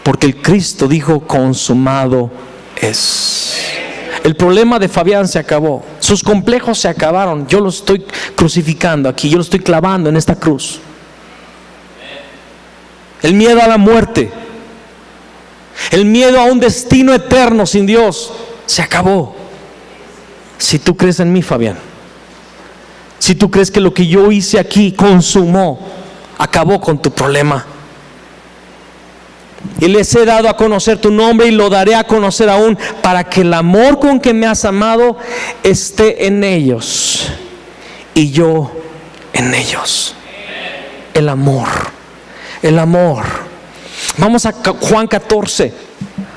porque el Cristo dijo: consumado es. El problema de Fabián se acabó, sus complejos se acabaron. Yo lo estoy crucificando aquí, yo lo estoy clavando en esta cruz. El miedo a la muerte, el miedo a un destino eterno sin Dios, se acabó. Si tú crees en mí, Fabián, si tú crees que lo que yo hice aquí consumó, acabó con tu problema. Y les he dado a conocer tu nombre y lo daré a conocer aún, para que el amor con que me has amado esté en ellos y yo en ellos. El amor, el amor. Vamos a Juan 14.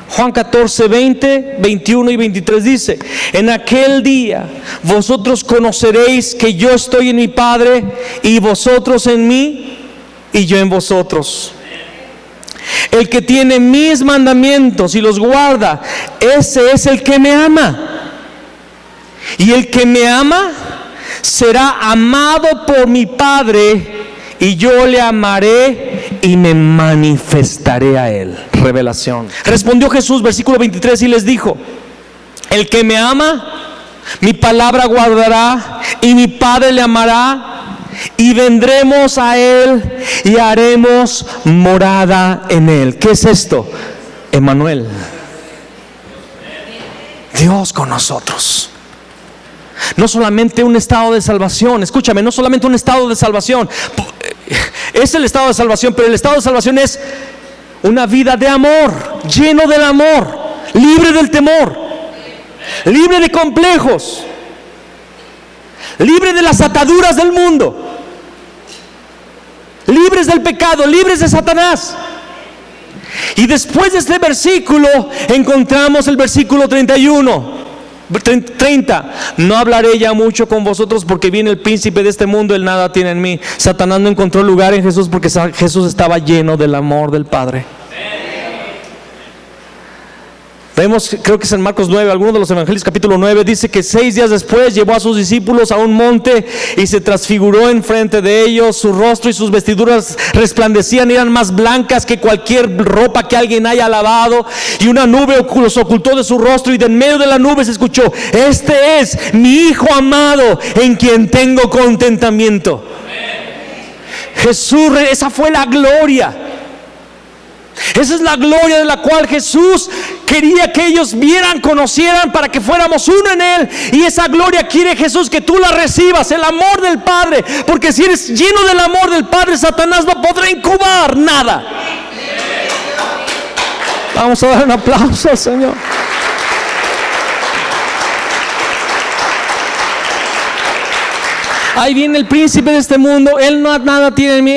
Juan 14, 20, 21 y 23 dice: en aquel día vosotros conoceréis que yo estoy en mi Padre, y vosotros en mí, y yo en vosotros. El que tiene mis mandamientos y los guarda, ese es el que me ama. Y el que me ama será amado por mi Padre, y yo le amaré y me manifestaré a él. Revelación. Respondió Jesús, versículo 23, y les dijo: el que me ama, mi palabra guardará, y mi Padre le amará, y vendremos a él y haremos morada en él. ¿Qué es esto? Emmanuel, Dios con nosotros. No solamente un estado de salvación, escúchame, no solamente un estado de salvación, es el estado de salvación, pero el estado de salvación es una vida de amor, lleno del amor, libre del temor, libre de complejos, libre de las ataduras del mundo, libres del pecado, libres de Satanás. Y después de este versículo encontramos el versículo 30. No hablaré ya mucho con vosotros, porque viene el príncipe de este mundo, él nada tiene en mí. Satanás no encontró lugar en Jesús, porque Jesús estaba lleno del amor del Padre. Vemos, creo que es en Marcos 9, alguno de los evangelios, capítulo 9, dice que 6 días después llevó a sus discípulos a un monte y se transfiguró enfrente de ellos. Su rostro y sus vestiduras resplandecían, eran más blancas que cualquier ropa que alguien haya lavado, y una nube los ocultó de su rostro, y de en medio de la nube se escuchó: este es mi Hijo amado, en quien tengo contentamiento. Jesús, esa fue la gloria. Esa es la gloria de la cual Jesús quería que ellos vieran, conocieran, para que fuéramos uno en Él. Y esa gloria quiere Jesús que tú la recibas, el amor del Padre. Porque si eres lleno del amor del Padre, Satanás no podrá incubar nada. Vamos a dar un aplauso al Señor. Ahí viene el príncipe de este mundo, él no nada tiene en mí,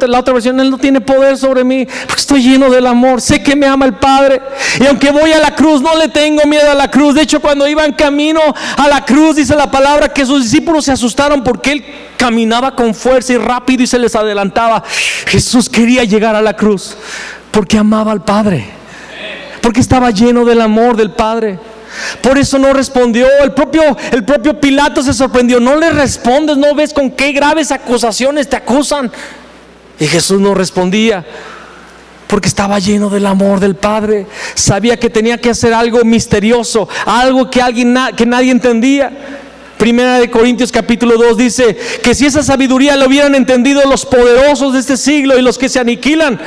la otra versión, él no tiene poder sobre mí, porque estoy lleno del amor, sé que me ama el Padre. Y aunque voy a la cruz, no le tengo miedo a la cruz. De hecho, cuando iban camino a la cruz, dice la palabra que sus discípulos se asustaron, porque él caminaba con fuerza y rápido y se les adelantaba. Jesús quería llegar a la cruz porque amaba al Padre, porque estaba lleno del amor del Padre. Por eso no respondió. El propio Pilato se sorprendió. No le respondes, no ves con qué graves acusaciones te acusan. Y Jesús no respondía. Porque estaba lleno del amor del Padre. Sabía que tenía que hacer algo misterioso, algo que nadie entendía. Primera de Corintios capítulo 2 dice que si esa sabiduría lo hubieran entendido los poderosos de este siglo y los que se aniquilan,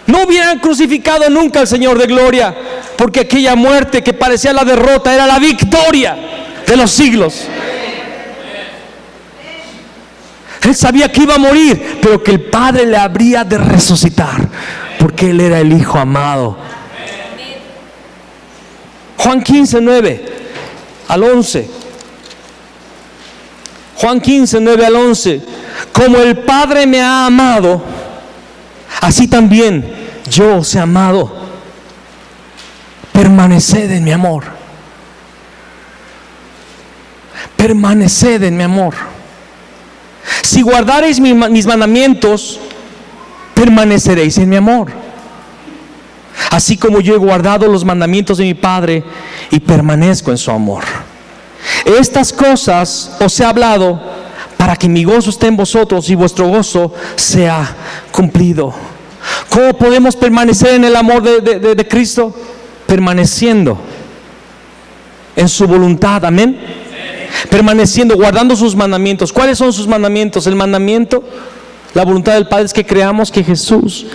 no hubieran crucificado nunca al Señor de gloria, porque aquella muerte que parecía la derrota era la victoria de los siglos. Él sabía que iba a morir, pero que el Padre le habría de resucitar, porque Él era el Hijo amado. Juan 15, 9 al 11. Juan 15, 9 al 11. Como el Padre me ha amado, así también yo os he amado. Permaneced en mi amor. Permaneced en mi amor. Si guardareis mis mandamientos, permaneceréis en mi amor, así como yo he guardado los mandamientos de mi Padre y permanezco en su amor. Estas cosas os he hablado para que mi gozo esté en vosotros y vuestro gozo sea cumplido. ¿Cómo podemos permanecer en el amor de Cristo? Permaneciendo en su voluntad, amén. Permaneciendo, guardando sus mandamientos. ¿Cuáles son sus mandamientos? El mandamiento, la voluntad del Padre es que creamos que Jesús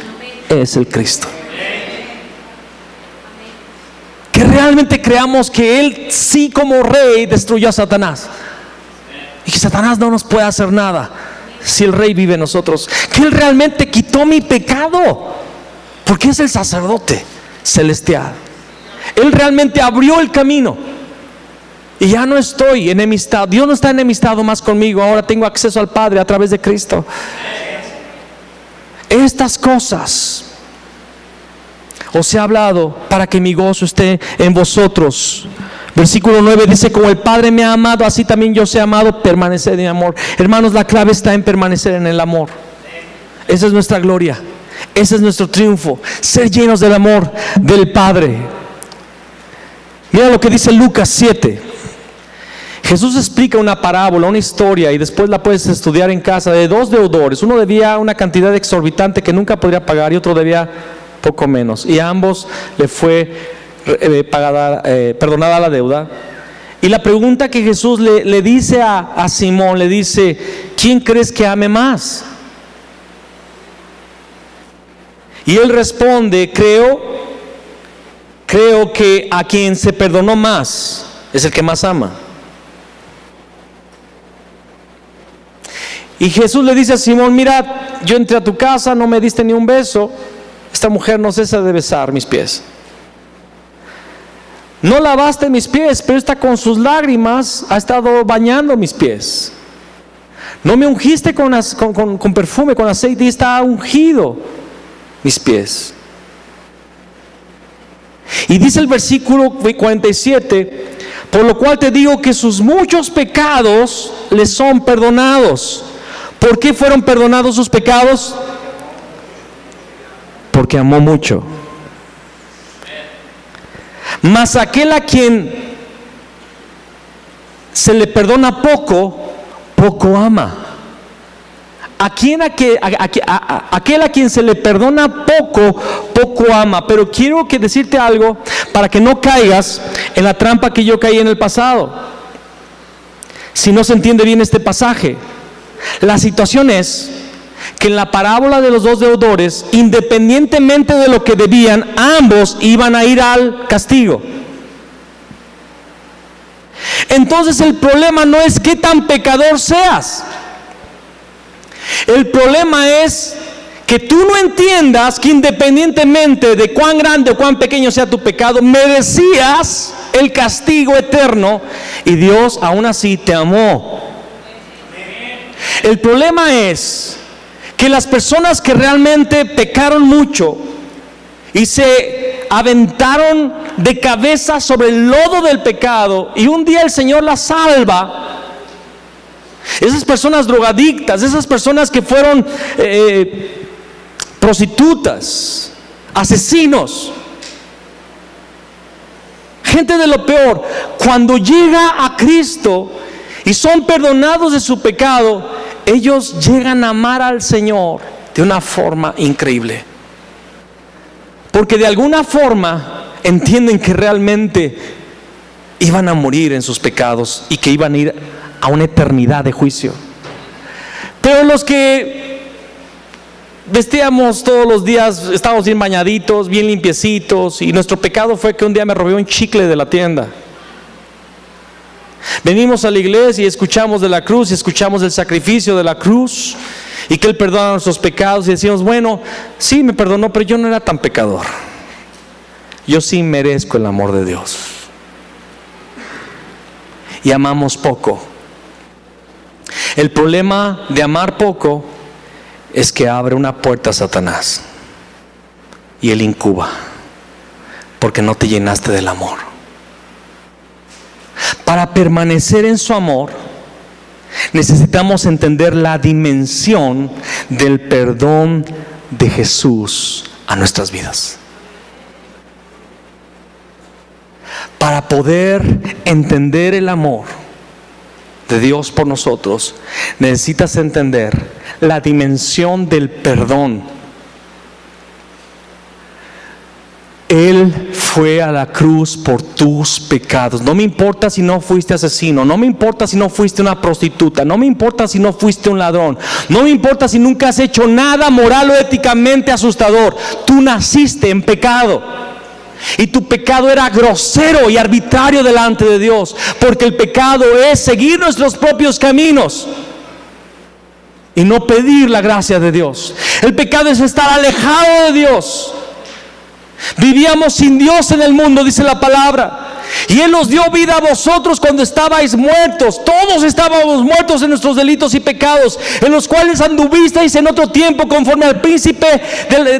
es el Cristo. Que realmente creamos que Él sí, como Rey, destruyó a Satanás, y que Satanás no nos puede hacer nada si el Rey vive en nosotros. Que Él realmente quitó mi pecado, porque es el sacerdote celestial. Él realmente abrió el camino y ya no estoy enemistado. Dios no está enemistado más conmigo. Ahora tengo acceso al Padre a través de Cristo. Estas cosas os he hablado para que mi gozo esté en vosotros. Versículo 9 dice: como el Padre me ha amado, así también yo os he amado. Permaneced en mi amor. Hermanos, la clave está en permanecer en el amor. Esa es nuestra gloria, ese es nuestro triunfo, ser llenos del amor del Padre. Mira lo que dice Lucas 7. Jesús explica una parábola, una historia, y después la puedes estudiar en casa, de dos deudores. Uno debía una cantidad exorbitante que nunca podría pagar, y otro debía poco menos, y a ambos le fue perdonada la deuda. Y la pregunta que Jesús le dice a Simón, le dice: ¿quién crees que ame más? Y él responde: creo que a quien se perdonó más es el que más ama. Y Jesús le dice a Simón: mira, yo entré a tu casa, no me diste ni un beso. Esta mujer no cesa de besar mis pies. No lavaste mis pies, pero esta con sus lágrimas ha estado bañando mis pies. No me ungiste con perfume, con aceite, y está ungido mis pies. Y dice el versículo 47: por lo cual te digo que sus muchos pecados le son perdonados. ¿Por qué fueron perdonados sus pecados? Porque amó mucho. Mas aquel a quien se le perdona poco, poco ama. Aquel a quien se le perdona poco, poco ama. Pero quiero decirte algo para que no caigas en la trampa que yo caí en el pasado. Si no se entiende bien este pasaje, la situación es que en la parábola de los dos deudores, independientemente de lo que debían, ambos iban a ir al castigo. Entonces el problema no es qué tan pecador seas. El problema es que tú no entiendas que independientemente de cuán grande o cuán pequeño sea tu pecado, merecías el castigo eterno, y Dios aún así te amó. El problema es que las personas que realmente pecaron mucho y se aventaron de cabeza sobre el lodo del pecado, y un día el Señor las salva, esas personas drogadictas, esas personas que fueron prostitutas, asesinos, gente de lo peor, cuando llega a Cristo y son perdonados de su pecado, ellos llegan a amar al Señor de una forma increíble. porque de alguna forma entienden que realmente iban a morir en sus pecados y que iban a ir a una eternidad de juicio. Pero los que vestíamos todos los días, estábamos bien bañaditos, bien limpiecitos, y nuestro pecado fue que un día me robé un chicle de la tienda. Venimos a la iglesia y escuchamos de la cruz y escuchamos del sacrificio de la cruz y que Él perdona nuestros pecados, y decimos, bueno, sí me perdonó, pero yo no era tan pecador. Yo sí merezco el amor de Dios. Y amamos poco. El problema de amar poco es que abre una puerta a Satanás y él incuba, porque no te llenaste del amor. Para permanecer en su amor, necesitamos entender la dimensión del perdón de Jesús a nuestras vidas. Para poder entender el amor de Dios por nosotros, necesitas entender la dimensión del perdón. Él fue a la cruz por tus pecados. No me importa si no fuiste asesino, no me importa si no fuiste una prostituta, no me importa si no fuiste un ladrón, no me importa si nunca has hecho nada moral o éticamente asustador. Tú naciste en pecado. Y tu pecado era grosero y arbitrario delante de Dios, porque el pecado es seguir nuestros propios caminos y no pedir la gracia de Dios. El pecado es estar alejado de Dios. Vivíamos sin Dios en el mundo, dice la palabra, y Él nos dio vida a vosotros cuando estabais muertos. Todos estábamos muertos en nuestros delitos y pecados, en los cuales anduvisteis en otro tiempo conforme al príncipe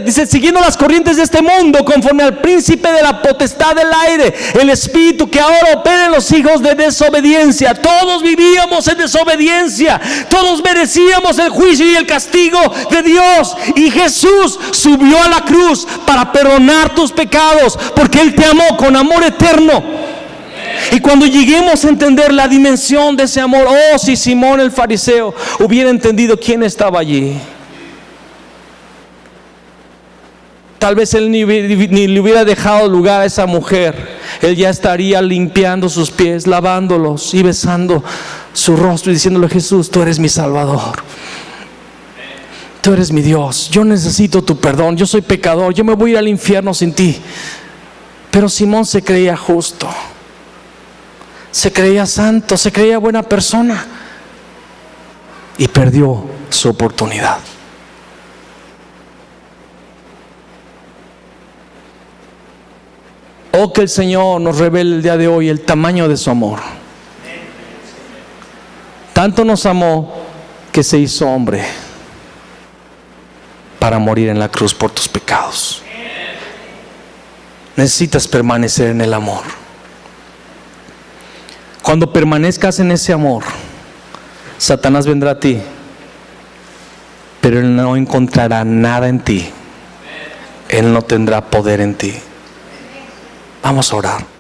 dice, siguiendo las corrientes de este mundo, conforme al príncipe de la potestad del aire, el espíritu que ahora opera en los hijos de desobediencia. Todos vivíamos en desobediencia, todos merecíamos el juicio y el castigo de Dios, y Jesús subió a la cruz para perdonar tus pecados, porque Él te amó con amor eterno. Y cuando lleguemos a entender la dimensión de ese amor, oh, si Simón el fariseo hubiera entendido quién estaba allí, tal vez él ni le hubiera dejado lugar a esa mujer. Él ya estaría limpiando sus pies, lavándolos y besando su rostro y diciéndole, Jesús, tú eres mi Salvador, tú eres mi Dios, yo necesito tu perdón, yo soy pecador, yo me voy a ir al infierno sin ti. Pero Simón se creía justo, se creía santo, se creía buena persona, y perdió su oportunidad. Oh, que el Señor nos revele el día de hoy el tamaño de su amor. Tanto nos amó que se hizo hombre para morir en la cruz por tus pecados. Necesitas permanecer en el amor. Cuando permanezcas en ese amor, Satanás vendrá a ti, pero él no encontrará nada en ti. Él no tendrá poder en ti. Vamos a orar.